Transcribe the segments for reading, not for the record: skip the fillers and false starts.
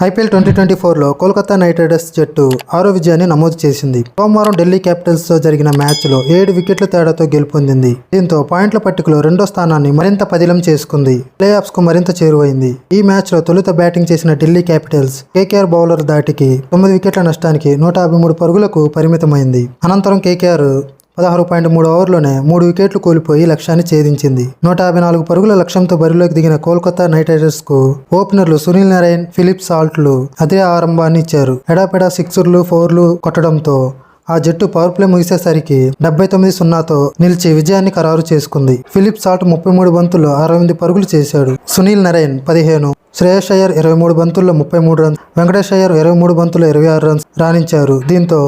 IPL 2024లో Kolkata night riders జట్టు 6వ విజయాన్ని నమోదు చేసింది. సోమవారం ఢిల్లీ క్యాపిటల్స్తో జరిగిన మ్యాచ్లో 7 వికెట్ల తేడాతో గెలుపొందింది. దీంతో పాయింట్ల పట్టికలో రెండో స్థానాన్ని మరింత పదిలం చేసుకుంది. ప్లే ఆఫ్స్కు మరింత చేరువైంది. ఈ మ్యాచ్లో తొలుత బ్యాటింగ్ చేసిన ఢిల్లీ క్యాపిటల్స్ కేకేఆర్ బౌలర్ దాటికి 9 వికెట్ల నష్టానికి 153 పరుగులకు పరిమితమైంది. అనంతరం కేకేఆర్ 16.3 ఓవర్లోనే 3 వికెట్లు కోల్పోయి లక్ష్యాన్ని ఛేదించింది. 154 పరుగుల లక్ష్యంతో బరిలోకి దిగిన కోల్కతా నైట్ రైడర్స్ కు ఓపెనర్లు సునీల్ నరైన్, ఫిలిప్ సాల్ట్లు అదే ఆరంభాన్ని ఇచ్చారు. ఎడాపెడా సిక్సర్లు, ఫోర్లు కొట్టడంతో ఆ జట్టు పవర్ ప్లే ముగిసేసరికి 79-0తో నిలిచి విజయాన్ని ఖరారు చేసుకుంది. ఫిలిప్ సాల్ట్ 33 బంతుల్లో 68 పరుగులు చేశాడు. సునీల్ నరైన్ 15, శ్రేయస్ అయ్యర్ 23 బంతుల్లో 33 రన్స్, వెంకటేష్ అయ్యర్ 23 బంతుల్లో 26 రన్స్ రాణించారు. దీంతో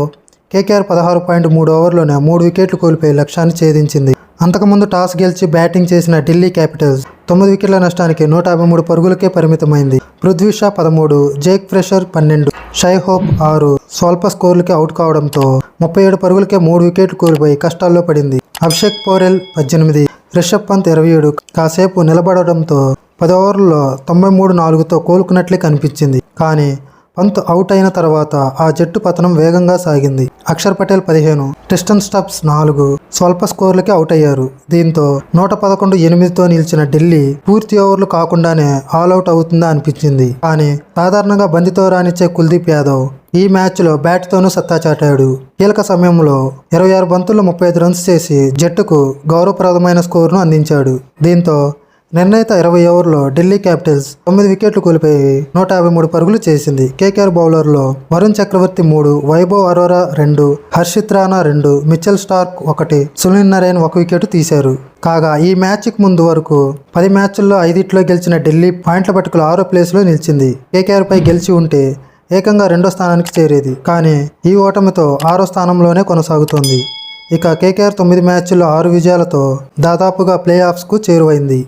కేకేఆర్ 16.3 ఓవర్లోనే 3 వికెట్లు కోల్పోయి లక్ష్యాన్ని ఛేదించింది. అంతకుముందు టాస్ గెలిచి బ్యాటింగ్ చేసిన ఢిల్లీ క్యాపిటల్స్ 9 వికెట్ల నష్టానికి 153 పరుగులకే పరిమితమైంది. Prithvi Shaw 13, Jake Fraser 12, Shai Hope 6 స్వల్ప స్కోర్లకి అవుట్ కావడంతో 37 పరుగులకే 3 వికెట్లు కోల్పోయి కష్టాల్లో పడింది. అభిషేక్ పోరెల్ 18, రిషబ్ పంత్ 27 కాసేపు నిలబడడంతో 10 ఓవర్లలో 93-4తో కోలుకున్నట్లే కనిపించింది. కానీ పంత్ అవుట్ అయిన తర్వాత ఆ జట్టు పతనం వేగంగా సాగింది. అక్షర్ పటేల్ 15, ట్రిస్టన్ స్టబ్స్ 4 స్వల్ప స్కోర్లకి అవుట్ అయ్యారు. దీంతో 111-8తో నిలిచిన ఢిల్లీ పూర్తి ఓవర్లు కాకుండానే ఆల్అవుట్ అవుతుందా అనిపించింది. కానీ సాధారణంగా బంతితో రాణించే కుల్దీప్ యాదవ్ ఈ మ్యాచ్లో బ్యాట్తోనూ సత్తా చాటాడు. కీలక సమయంలో 26 బంతుల్లో 35 రన్స్ చేసి జట్టుకు గౌరవప్రదమైన స్కోరును అందించాడు. దీంతో నిర్ణీత 20 ఓవర్లో ఢిల్లీ క్యాపిటల్స్ 9 వికెట్లు కోల్పోయి 153 పరుగులు చేసింది. కేకేఆర్ బౌలర్లో Varun Chakravarthy 3, Vaibhav Arora 2, Harshit Rana 2, Mitchell Starc 1, Sunil Narine 1 wicket తీశారు. కాగా ఈ మ్యాచ్కి ముందు వరకు 10 మ్యాచ్ల్లో 5 గెలిచిన ఢిల్లీ పాయింట్ల పట్టికలో 6వ ప్లేస్లో నిలిచింది. కేకేఆర్ పై గెలిచి ఉంటే ఏకంగా 2వ స్థానానికి చేరేది. కానీ ఈ ఓటమితో 6వ స్థానంలోనే కొనసాగుతోంది. ఇక కేకేఆర్ 9 మ్యాచ్ల్లో 6 విజయాలతో దాదాపుగా ప్లే ఆఫ్స్కు చేరువైంది.